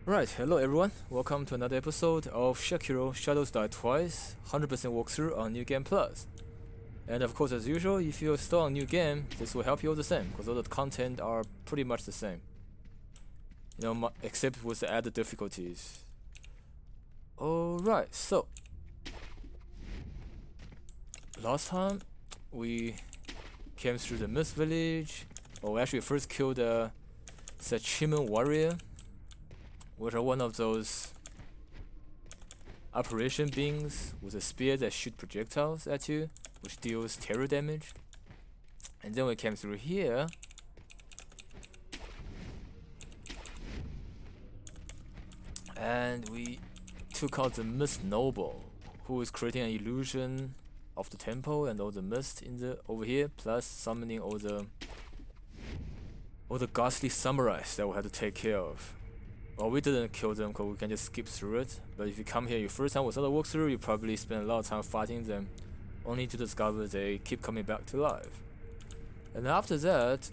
Right, hello everyone, welcome to another episode of Sekiro Shadows Die Twice 100% walkthrough on New Game Plus. And of course, as usual, if you're still on New Game, this will help you all the same, because all the content are pretty much the same. Except with the added difficulties. Alright, so last time we came through the Mist Village. We actually first killed the Sachimon warrior, which are one of those apparition beings with a spear that shoot projectiles at you, which deals terror damage. And then we came through here. And we took out the Mist Noble, who is creating an illusion of the temple and all the mist in the over here, plus summoning all the ghastly samurais that we had to take care of. Well, we didn't kill them because we can just skip through it, but if you come here your first time without a walkthrough, you probably spend a lot of time fighting them, only to discover they keep coming back to life. And after that,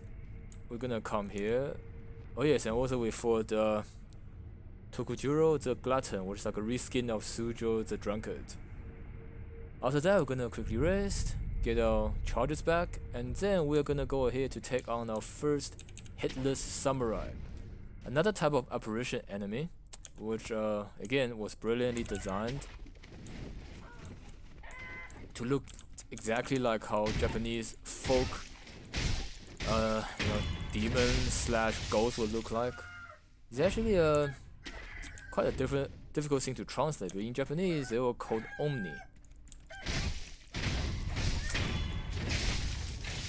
we're gonna come here. Oh yes, and also we fought Tokujuro the Glutton, which is like a reskin of Sujo the Drunkard. After that, we're gonna quickly rest, get our charges back, and then we're gonna go ahead to take on our first Headless Samurai. Another type of apparition enemy, which again was brilliantly designed to look exactly like how Japanese folk, demon slash ghost would look like. It's actually quite a difficult thing to translate, but in Japanese they were called Omni.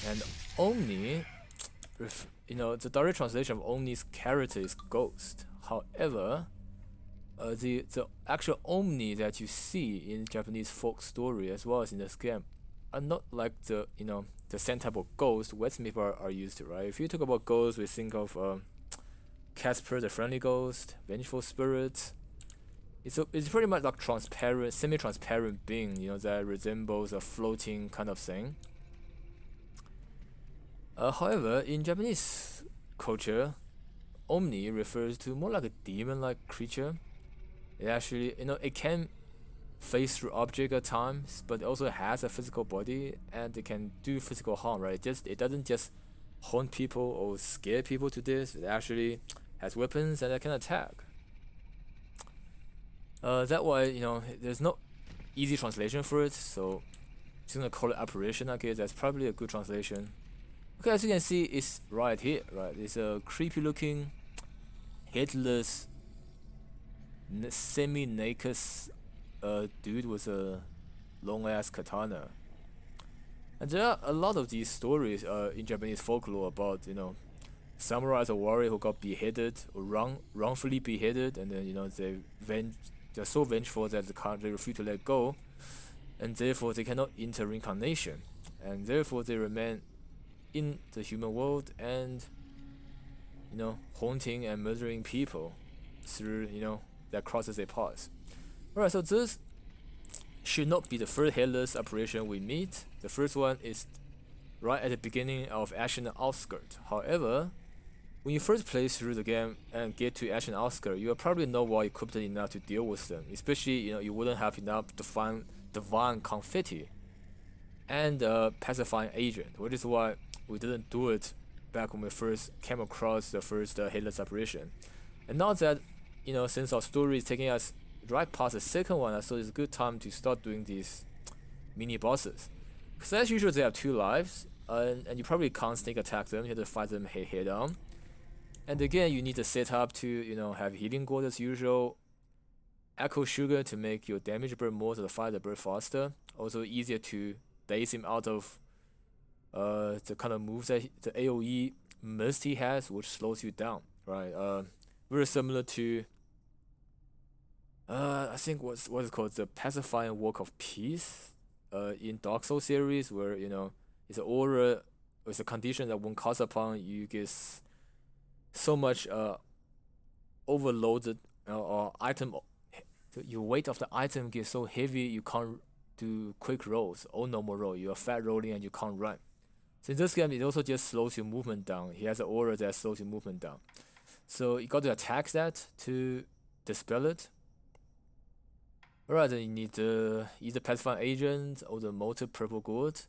And Omni, the direct translation of Omni's character is ghost. However, the actual Omni that you see in Japanese folk story as well as in this game are not like the same type of ghost Western people are used to, right? If you talk about ghosts, we think of Casper the Friendly Ghost, Vengeful Spirit. It's pretty much like transparent, semi-transparent being, that resembles a floating kind of thing. However, in Japanese culture, Omni refers to more like a demon-like creature. It actually, it can phase through object at times, but it also has a physical body and it can do physical harm, right? It doesn't just haunt people or scare people to this. It actually has weapons and it can attack. That way, there's no easy translation for it, so just gonna call it apparition. I guess that's probably a good translation. Okay, as you can see, it's right here, right? It's a creepy-looking, headless, semi-naked dude with a long-ass katana. And there are a lot of these stories in Japanese folklore about, samurais or warrior who got beheaded or wrongfully beheaded, and then they're so vengeful that they refuse to let go, and therefore they cannot enter reincarnation, and therefore they remain in the human world and haunting and murdering people through that crosses their paths. Alright, so this should not be the first headless apparition we meet. The first one is right at the beginning of Ashina Outskirt. However, when you first play through the game and get to Ashina Outskirt, you are probably not well equipped enough to deal with them. Especially, you wouldn't have enough to find divine confetti and pacifying agent, which is why we didn't do it back when we first came across the first headless apparition. And now that since our story is taking us right past the second one, I thought it's a good time to start doing these mini bosses. Because as usual, they have 2 lives, and you probably can't sneak attack them. You have to fight them head on. And again, you need to set up to have healing gourd as usual, echo sugar to make your damage burn more, so the fire burn faster. Also easier to base him out of the kind of moves that the AoE mist he has, which slows you down, right? Very similar to I think what is called the pacifying walk of peace in Dark Souls series, where it's an aura, it's a condition that when cast upon you get so much overloaded or item, your weight of the item gets so heavy you can't do quick rolls or normal roll. You are fat rolling and you can't run. So in this game, it also just slows your movement down. He has an aura that slows your movement down. So you got to attack that to dispel it. Alright, then you need either pacifying agent or the molten purple gourd,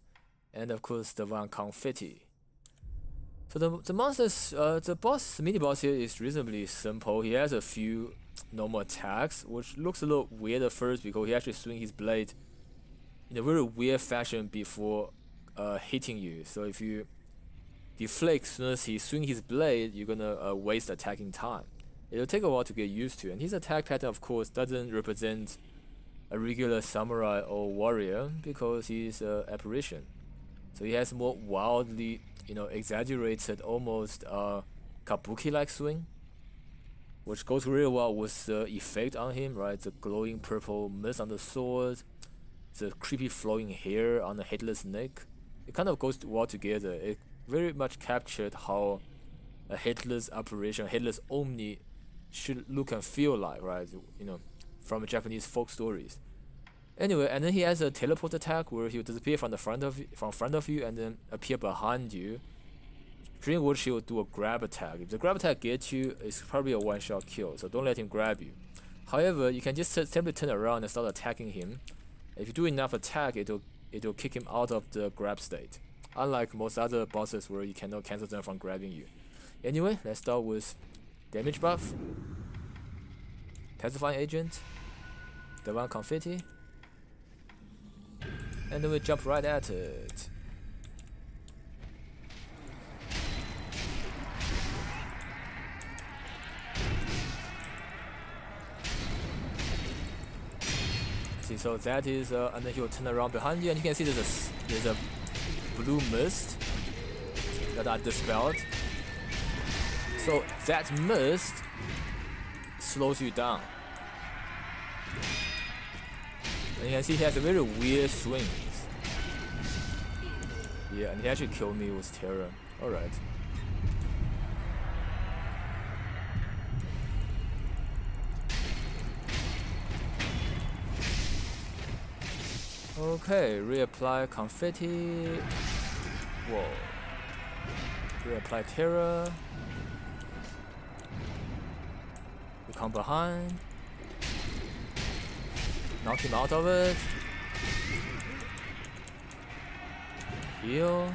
and of course the one confetti. So the monsters, the mini boss here is reasonably simple. He has a few normal attacks, which looks a little weird at first because he actually swings his blade in a very weird fashion before hitting you. So if you deflect as soon as he swings his blade, you're gonna waste attacking time. It'll take a while to get used to, and his attack pattern, of course, doesn't represent a regular samurai or warrior because he's an apparition. So he has more wildly, exaggerated, almost kabuki-like swing, which goes really well with the effect on him, right? The glowing purple mist on the sword, the creepy flowing hair on the headless neck. It kind of goes well together. It very much captured how a headless apparition, headless omni should look and feel like, right? From Japanese folk stories. Anyway, and then he has a teleport attack where he'll disappear from front of you and then appear behind you, during which he will do a grab attack. If the grab attack gets you, it's probably a one-shot kill, so don't let him grab you. However, you can just simply turn around and start attacking him. If you do enough attack, it'll kick him out of the grab state, unlike most other bosses where you cannot cancel them from grabbing you. Anyway, let's start with damage buff, pacifying agent, the one confetti, and then we jump right at it. See, so that is, and then he will turn around behind you, and you can see there's a blue mist that are dispelled. So that mist slows you down. And you can see he has a very weird swings. Yeah, and he actually killed me with terror. Alright. Okay, reapply confetti. Whoa. Reapply terror. We come behind. Knock him out of it. Heal.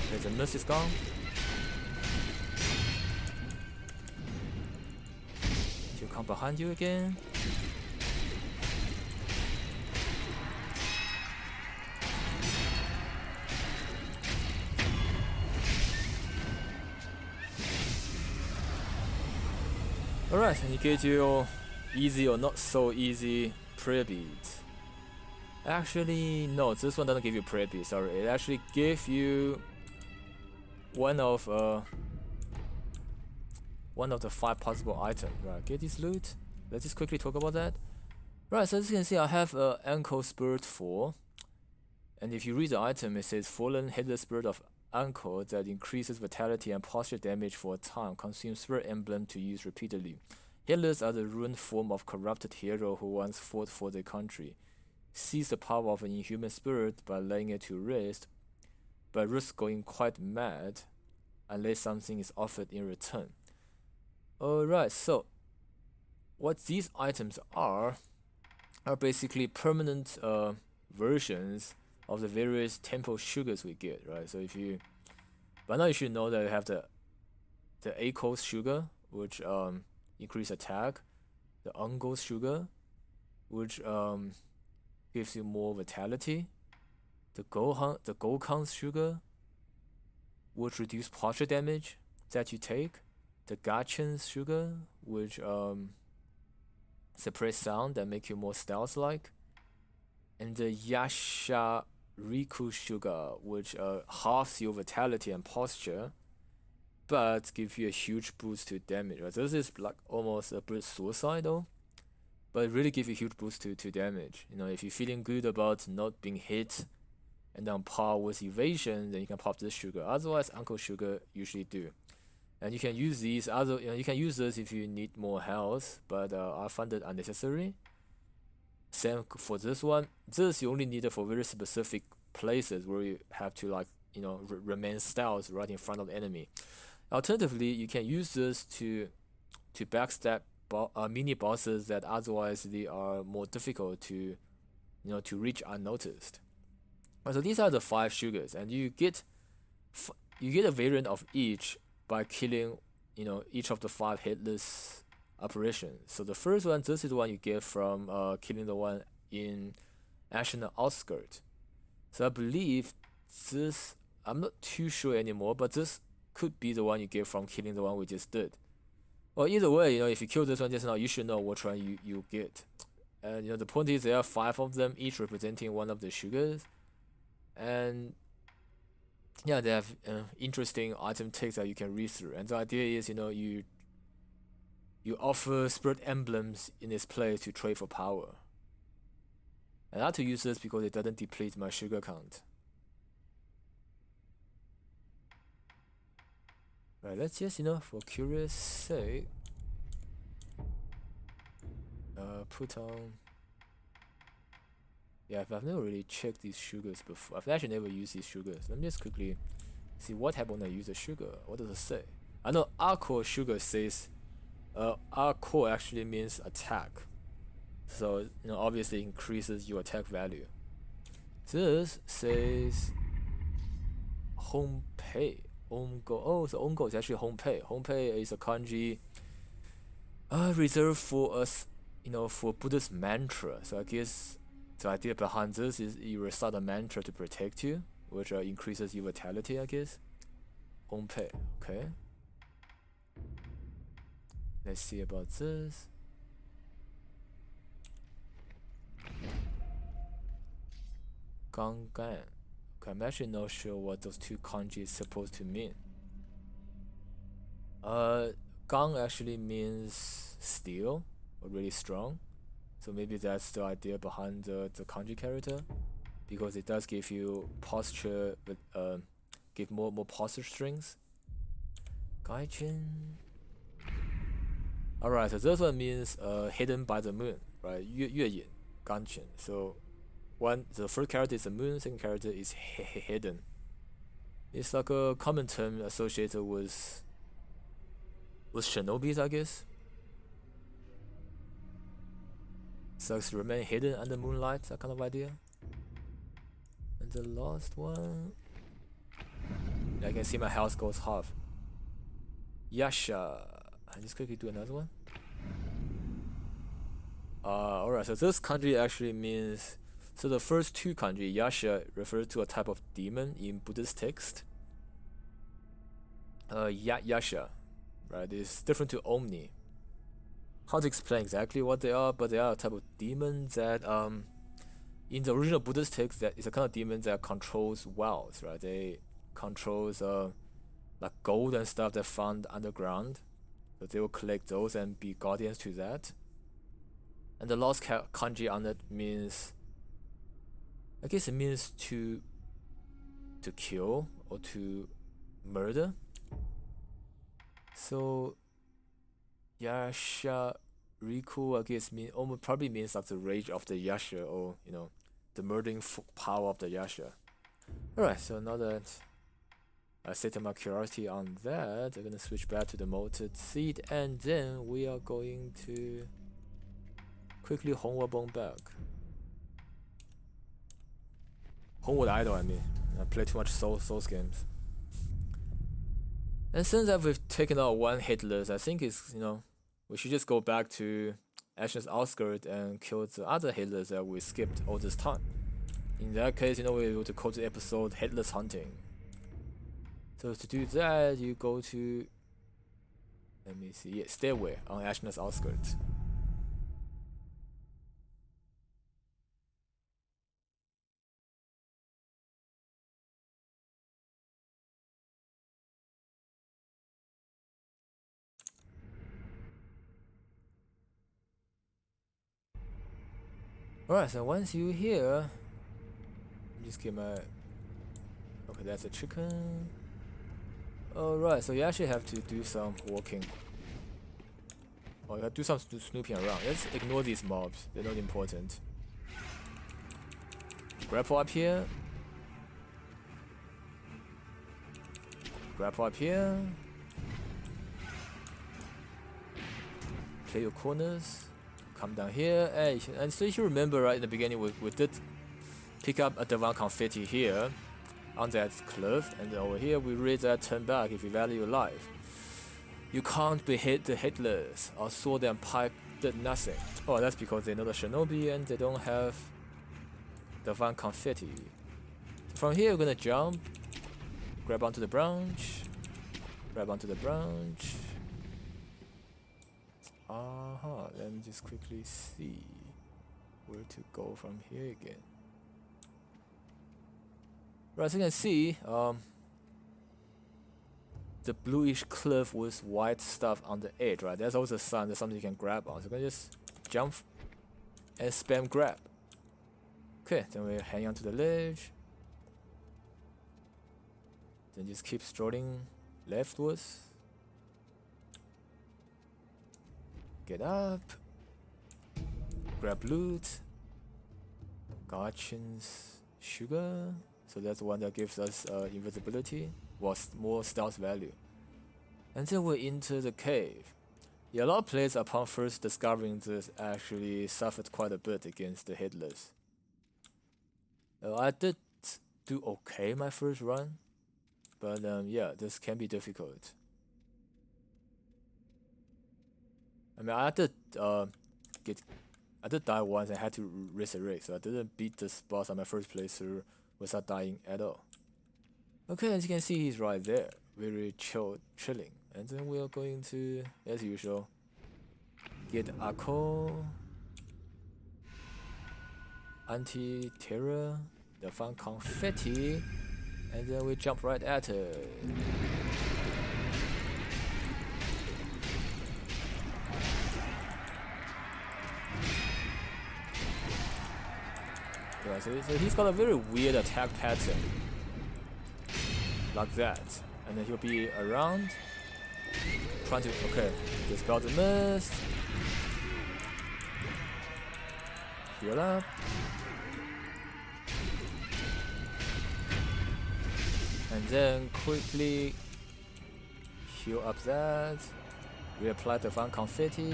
Okay, the mist is gone. He'll come behind you again. Alright, and he gives you easy or not so easy prayer beads. Actually, no, this one doesn't give you prayer beads, sorry. It actually gives you one of the 5 possible items. Right, get this loot. Let's just quickly talk about that. Right, so as you can see, I have Ankle Spirit 4. And if you read the item, it says Fallen Headless Spirit of Ankle that increases vitality and posture damage for a time, consumes spirit emblem to use repeatedly. Headless are the ruined form of corrupted hero who once fought for their country. Seize the power of an inhuman spirit by laying it to rest, but risk going quite mad unless something is offered in return. Alright, so what these items are basically permanent versions of the various temple sugars we get, right? So if you, by now you should know that you have the A-coast sugar, which increase attack, the Ungo's sugar, which gives you more vitality, the Gokan's sugar, which reduce posture damage that you take, the Gachen's sugar, which suppress sound that make you more stealth-like, and the Yasha Riku sugar, which halves your vitality and posture, but gives you a huge boost to damage. Right? So this is like almost a bit suicidal, but it really gives you a huge boost to damage. If you're feeling good about not being hit and on par with evasion, then you can pop this sugar. Otherwise, Uncle Sugar usually do. And you can use these you can use this if you need more health, but I find it unnecessary. Same for this one. This you only need it for very specific places where you have to remain stealth right in front of the enemy. Alternatively, you can use this to backstab mini bosses that otherwise they are more difficult to to reach unnoticed. So these are the 5 sugars, and you get a variant of each by killing each of the 5 headless apparitions. So the first one, this is the one you get from killing the one in Ashina Outskirt. So I believe this, I'm not too sure anymore, but this could be the one you get from killing the one we just did. Well, either way, if you kill this one just now, you should know which one you get. And the point is there are 5 of them, each representing one of the sugars. And yeah, they have interesting item text that you can read through. And the idea is, you offer spirit emblems in its place to trade for power. And I like to use this because it doesn't deplete my sugar count. Right, let's just, for curious sake, put on. Yeah, I've never really checked these sugars before. I've actually never used these sugars. Let me just quickly see what happens when I use a sugar. What does it say? I know Arcore sugar says, Arcore actually means attack. So, obviously increases your attack value. This says home pay. Oh, so ongo is actually home pay. Home pay is a kanji reserved for us, for Buddhist mantra. So I guess the idea behind this is you recite a mantra to protect you, which increases your vitality, I guess. Home pay, okay. Let's see about this. Gangan. Okay, I'm actually not sure what those 2 kanji is supposed to mean. Gang actually means steel, or really strong. So maybe that's the idea behind the kanji character, because it does give you posture, give more posture strings. Gaijin. Alright, so this one means hidden by the moon, right? Yue Yin, Ganchen. So the first character is the moon, second character is hidden. It's like a common term associated with shinobis, I guess. So to remain hidden under moonlight, that kind of idea. And the last one, I can see my health goes half. Yasha. I just quickly do another one. Alright, so this kanji actually means, so the first 2 kanji, Yasha, refers to a type of demon in Buddhist text. Yasha, right, is different to Omni. Hard to explain exactly what they are, but they are a type of demon that in the original Buddhist text, that is a kind of demon that controls wealth, right? They controls like gold and stuff that found underground. So they will collect those and be guardians to that. And the last kanji on it means, I guess it means to kill or to murder. So Yasha Riku, I guess, probably means like the rage of the Yasha, or the murdering power of the Yasha. Alright, so now that I set my curiosity on that, I'm gonna switch back to the molted seed, and then we are going to quickly Hongwa Bone back. Hongwa Idol, I mean. I play too much Souls games. And since that we've taken out 1 Headless, I think it's, we should just go back to Ashina's Outskirt and kill the other Headless that we skipped all this time. In that case, we're able to call the episode Headless Hunting. So to do that, you go to, let me see, yeah, Stairway on Ashina's Outskirts. Alright, so once you're here, just get my, okay, that's a chicken. Alright, so you actually have to do some walking. Or you have to do some snooping around. Let's ignore these mobs, they're not important. Grapple up here. Grapple up here. play your corners. Come down here. Hey, and so if you remember right in the beginning, we did pick up a divine confetti here on that cliff, and then over here we read that turn back if you value your life. You can't be hit the Headless. Our sword and pipe did nothing. Oh, that's because they know the shinobi and they don't have divine confetti. So from here we're gonna jump, grab onto the branch, grab onto the branch. Let me just quickly see where to go from here again. Right, so you can see the bluish cliff with white stuff on the edge, right? That's also a sign there's something you can grab on. So you can just jump and spam grab. Okay, then we hang on to the ledge. Then just keep strolling leftwards. Get up. Grab loot. Garchin's sugar. So that's the one that gives us invisibility. Was more stealth value. And then we enter the cave. Yeah, a lot of players upon first discovering this actually suffered quite a bit against the Headless. I did do okay my first run, but yeah, this can be difficult. I mean, I did die once and had to resurrect, so I didn't beat this boss on my first playthrough without dying at all. Okay, as you can see, he's right there, very chilling. And then we are going to, as usual, get Akko, Anti-Terror, the fun confetti, and then we jump right at it. Right, so he's got a very weird attack pattern. Like that, and then he'll be around trying to dispel the mist, heal up, and then quickly heal up that, reapply the fun confetti.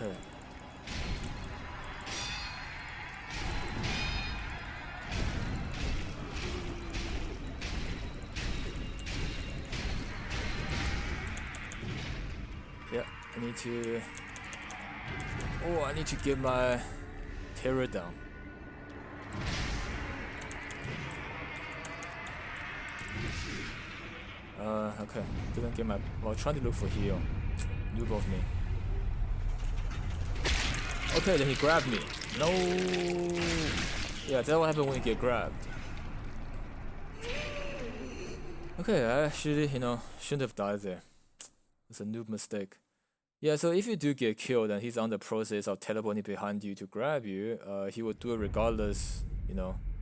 Okay. Yeah, I need to. Oh, I need to get my terror down. Okay. Didn't get my. Well, trying to look for heal. Noob of me. Okay, then he grabbed me. No. Yeah, that's what happened when you get grabbed. Okay, I actually, shouldn't have died there. It's a noob mistake. Yeah, so if you do get killed and he's on the process of teleporting behind you to grab you, he will do it regardless,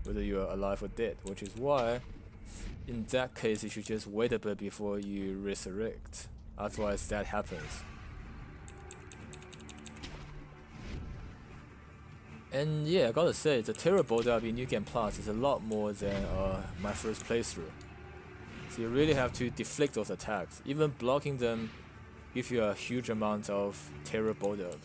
whether you're alive or dead, which is why, in that case, you should just wait a bit before you resurrect. Otherwise, that happens. And yeah, I gotta say, the terror build-up in New Game Plus is a lot more than my first playthrough. So you really have to deflect those attacks. Even blocking them gives you a huge amount of terror build-up.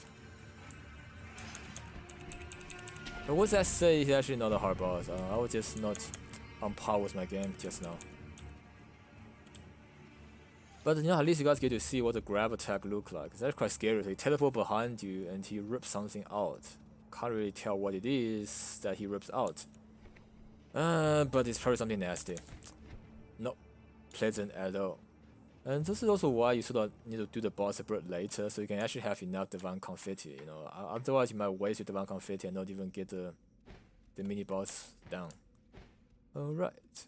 But what's that say? He's actually not a hard boss. I was just not on par with my game just now. But at least you guys get to see what the grab attack look like. That's quite scary. So he teleports behind you and he rips something out. Can't really tell what it is that he rips out. But it's probably something nasty. Not pleasant at all. And this is also why you sort of need to do the boss separate later, so you can actually have enough divine confetti. Otherwise you might waste your divine confetti and not even get the mini boss down. Alright.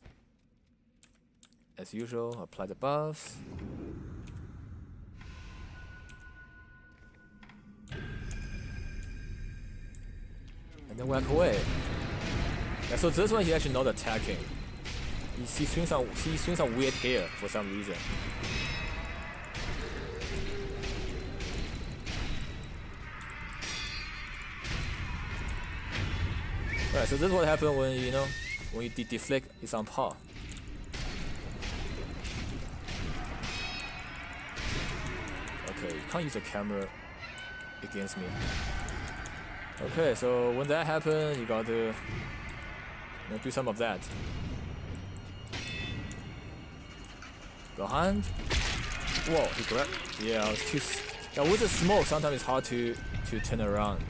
As usual, apply the buffs. And then whack away. Yeah, so this one he's actually not attacking. He swings on weird hair for some reason. Alright, so this is what happens when when you deflect, it's on par. Okay, you can't use the camera against me. Okay, so when that happens, you got to do some of that. Behind. Whoa, he grabbed. Yeah, I was too. Yeah, with the smoke, sometimes it's hard to turn around.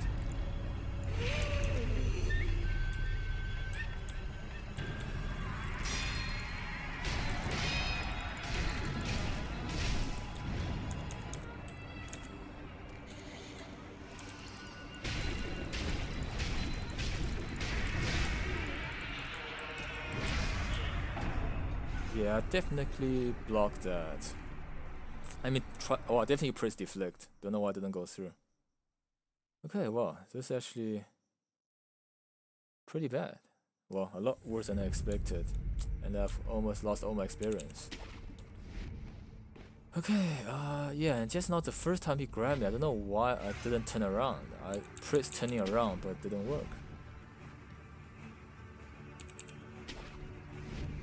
Yeah, I definitely blocked that. I mean, I definitely pressed deflect. Don't know why it didn't go through. Okay, well, this is actually pretty bad. Well, a lot worse than I expected. And I've almost lost all my experience. Okay, yeah, and just not the first time he grabbed me. I don't know why I didn't turn around. I pressed turning around, but it didn't work.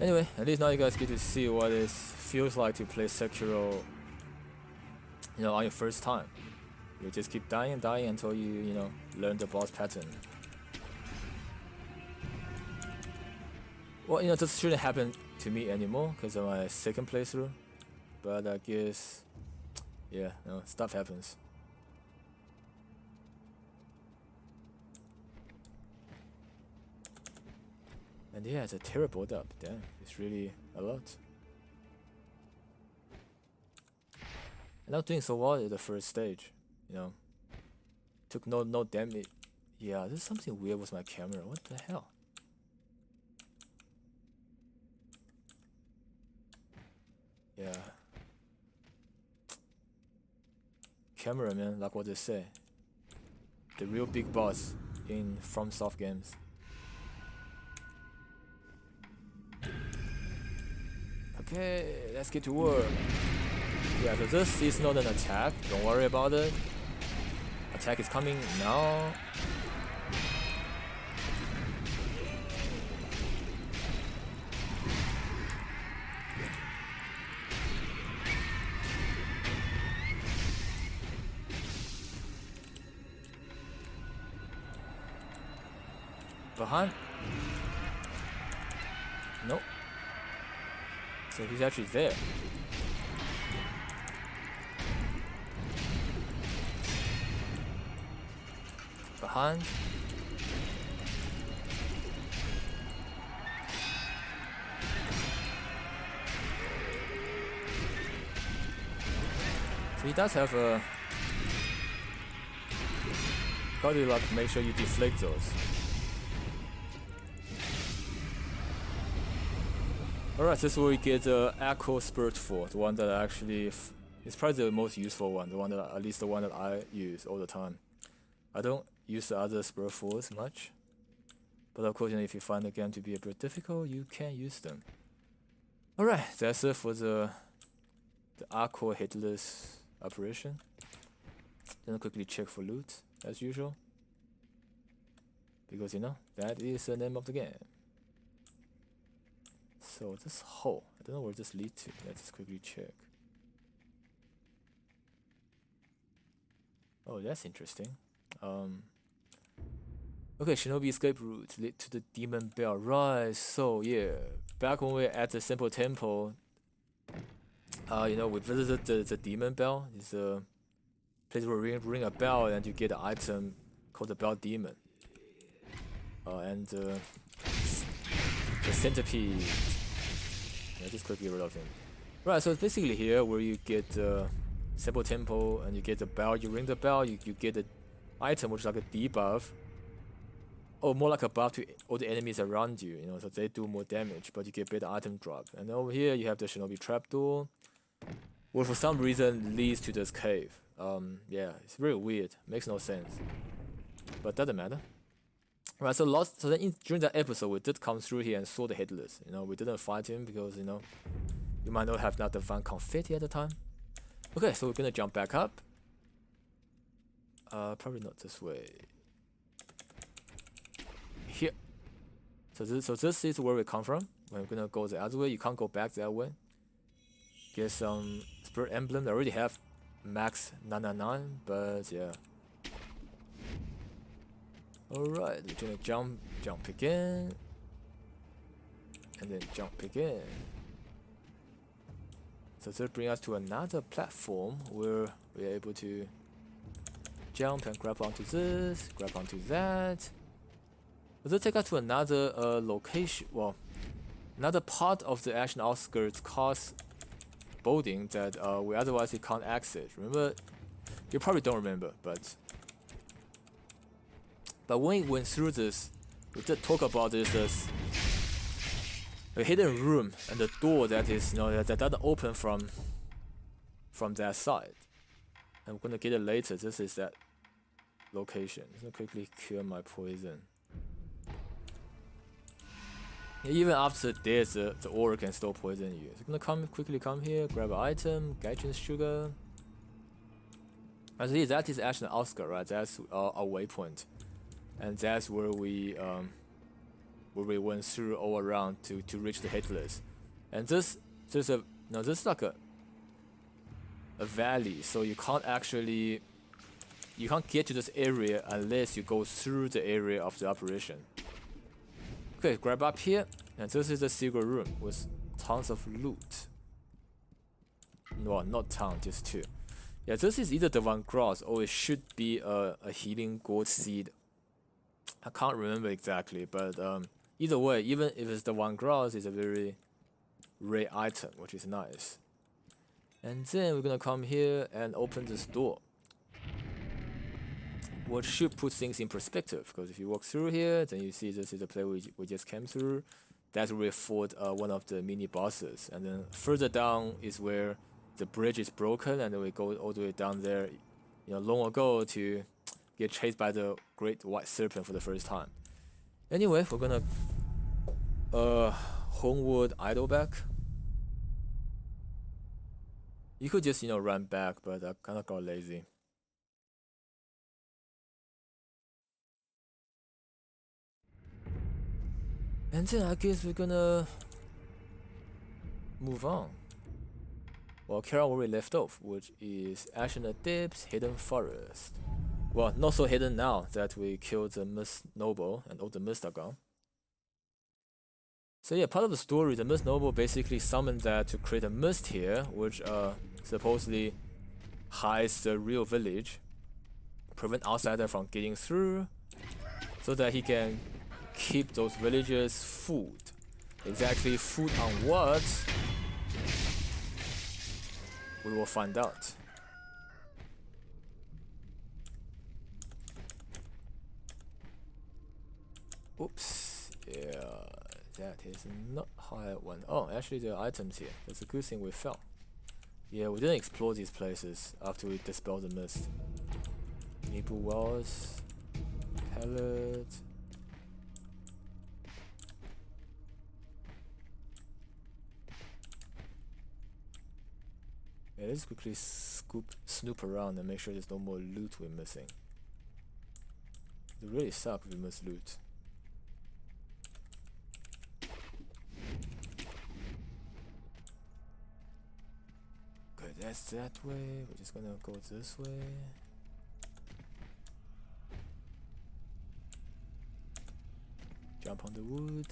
Anyway, at least now you guys get to see what it feels like to play Sekiro, on your first time. You just keep dying and dying until you learn the boss pattern. Well, this shouldn't happen to me anymore because of my second playthrough. But I guess, yeah, stuff happens. And yeah, it's a terrible build up. Damn, it's really a lot. And I'm doing so well at the first stage, Took no damage. Yeah, there's something weird with my camera. What the hell? Yeah. Camera, man, like what they say. The real big boss in FromSoft games. Okay, let's get to work. Yeah, so this is not an attack. Don't worry about it. Attack is coming now. Behind. Nope. So he's actually there. Behind. So he does have a. Gotta make sure you deflect those. Alright, this is where we get the Echo Spurt for, the one that actually is probably the most useful one, at least the one that I use all the time. I don't use the other Spurt Fours much, but of course, if you find the game to be a bit difficult, you can use them. Alright, that's it for the Echo Headless operation. Then quickly check for loot, as usual, because that is the name of the game. So this hole, I don't know where this leads to. Let's just quickly check. Oh, that's interesting. Okay, Shinobi escape route lead to the Demon Bell. Right, so yeah, back when we were at the Simple Temple, we visited the Demon Bell. It's a place where you ring a bell and you get an item called the Bell Demon. And the centipede. Yeah, just quickly rid of him. Right, so it's basically here where you get Simple Temple and you get the bell. You ring the bell, you get the item which is like a debuff. Or more like a buff to all the enemies around you, so they do more damage, but you get better item drop. And over here you have the Shinobi Trapdoor, which for some reason leads to this cave. Yeah, it's very weird. Makes no sense. But doesn't matter. Right, so then during that episode, we did come through here and saw the Headless. We didn't fight him because, you might not have the divine confetti at the time. Okay, so we're gonna jump back up. Probably not this way. Here. So this is where we come from. We're gonna go the other way. You can't go back that way. Get some spirit emblem. I already have max 999, but yeah. Alright, we're gonna jump again, and then jump again. So this brings us to another platform where we're able to jump and grab onto this, grab onto that. But this takes us to another location, well, another part of the Ashina Outskirts cost building that we otherwise can't access. Remember? You probably don't remember, but when we went through this, we did talk about this a hidden room and the door that is that doesn't open from that side. I'm gonna get it later. This is that location. I'm gonna quickly cure my poison. Even after this, the aura can still poison you. So I'm gonna quickly come here, grab an item, Gaijin's sugar. As that is actually an Outskirt, right? That's our waypoint, and that's where we went through all around to reach the Headless. And this is like a valley, so you can't get to this area unless you go through the area of the operation. Okay, grab up here, and this is the secret room with tons of loot. Well, not tons, just 2. Yeah, this is either the Van Gross or it should be a healing gold seed. I can't remember exactly, but either way, even if it's the Van Gross, it's a very rare item, which is nice. And then we're gonna come here and open this door, which should put things in perspective, because if you walk through here, then you see this is the place we just came through. That's where we fought one of the mini bosses, and then further down is where the bridge is broken, and then we go all the way down there, long ago to get chased by the great white serpent for the first time. Anyway, we're gonna Homewood idle back. You could just run back, but I kind of got lazy. And then I guess we're gonna move on. Well, carry on where we left off, which is Ashina Depths Hidden Forest. Well, not so hidden now that we killed the Mist Noble and all the Mist are gone. So yeah, part of the story, the Mist Noble basically summoned that to create a mist here, which supposedly hides the real village, prevent outsider from getting through, so that he can keep those villagers food. Exactly food on what? We will find out. Oops. Yeah, that is not how I went. Oh, actually there are items here. That's a good thing we found. Yeah, we didn't explore these places after we dispelled the mist. Nipple walls, pellet. Yeah, let's quickly snoop around and make sure there's no more loot we're missing. It really sucks if we miss loot. Okay, that's that way. We're just gonna go this way. Jump on the wood.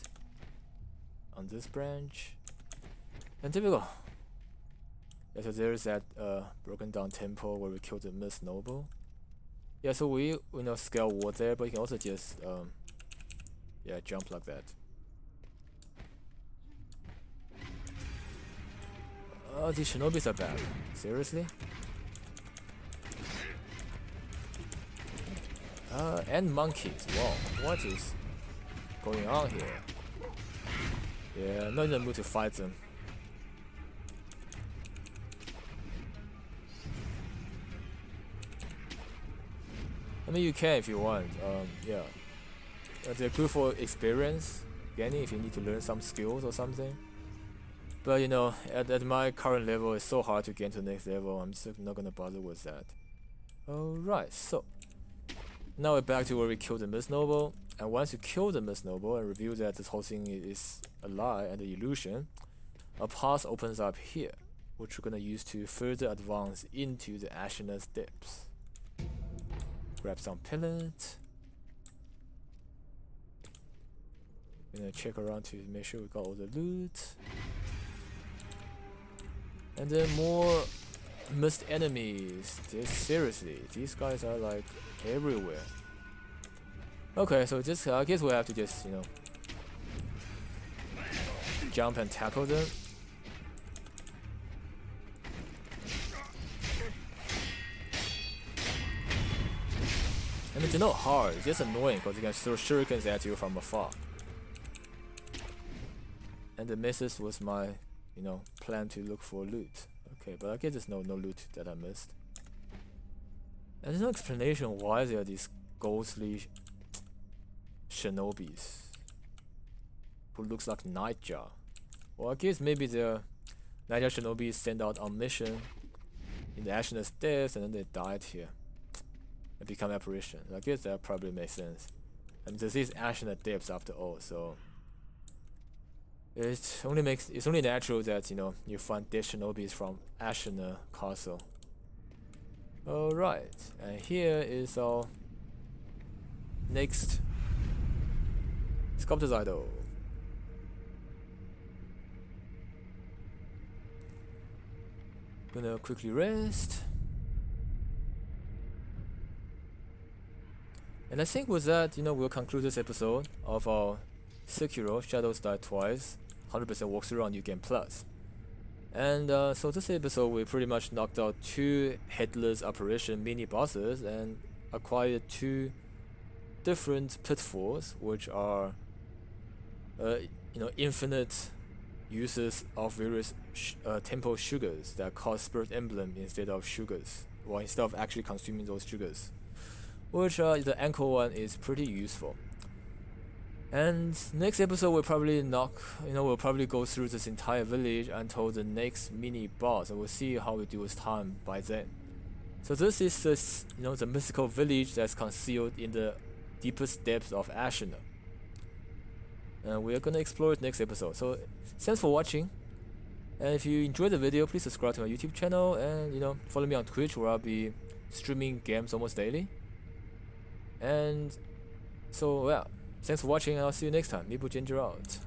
On this branch. And there we go. Yeah, so there's that broken down temple where we killed the Mist Noble. Yeah, so we scale wall there, but you can also just yeah, jump like that. Oh, these shinobis are bad. Seriously? And monkeys. Wow, what is going on here? Yeah, not in the mood to fight them. I mean, you can if you want. Yeah, they're good for experience gaining if you need to learn some skills or something. But at my current level, it's so hard to get to the next level. I'm just not gonna bother with that. Alright, so Now we're back to where we killed the Mist Noble, and once you kill the Mist Noble and reveal that this whole thing is a lie and an illusion, a path opens up here, which we're gonna use to further advance into the Ashina's depths. Grab some pellets. Gonna check around to make sure we got all the loot. And then more mist enemies. Seriously, these guys are like everywhere. Okay, so just I guess we have to just, you know, jump and tackle them. I mean, they're not hard, it's just annoying because you can throw shurikens at you from afar. And the misses was my, you know, plan to look for loot. Okay, but I guess there's no loot that I missed. And there's no explanation why there are these ghostly shinobis who looks like Nightjar. Well, I guess maybe the Nightjar shinobis sent out on mission in the Ashina's depths and then they died here and become apparition. I guess that probably makes sense. I mean, this is Ashina depths after all, so it's only natural that, you know, you find dead shinobis from Ashina Castle. Alright, and here is our next Sculptor's Idol. Gonna quickly rest. And I think with that, you know, we'll conclude this episode of our Sekiro Shadows Die Twice 100% walkthrough on New Game Plus. And so this episode we pretty much knocked out 2 Headless Apparition mini bosses and acquired 2 different pitfalls, which are you know, infinite uses of various temple sugars that cause spirit emblem instead of sugars, or instead of actually consuming those sugars, which the anchor one is pretty useful. And next episode we'll probably we'll probably go through this entire village until the next mini boss, and we'll see how we do with time by then. So this is this, you know, the mystical village that's concealed in the deepest depths of Ashina, and we're gonna explore it next episode. So thanks for watching, and if you enjoyed the video, please subscribe to my YouTube channel, and, you know, follow me on Twitch where I'll be streaming games almost daily. And so, yeah, thanks for watching, and I'll see you next time. Meeple Ginger out.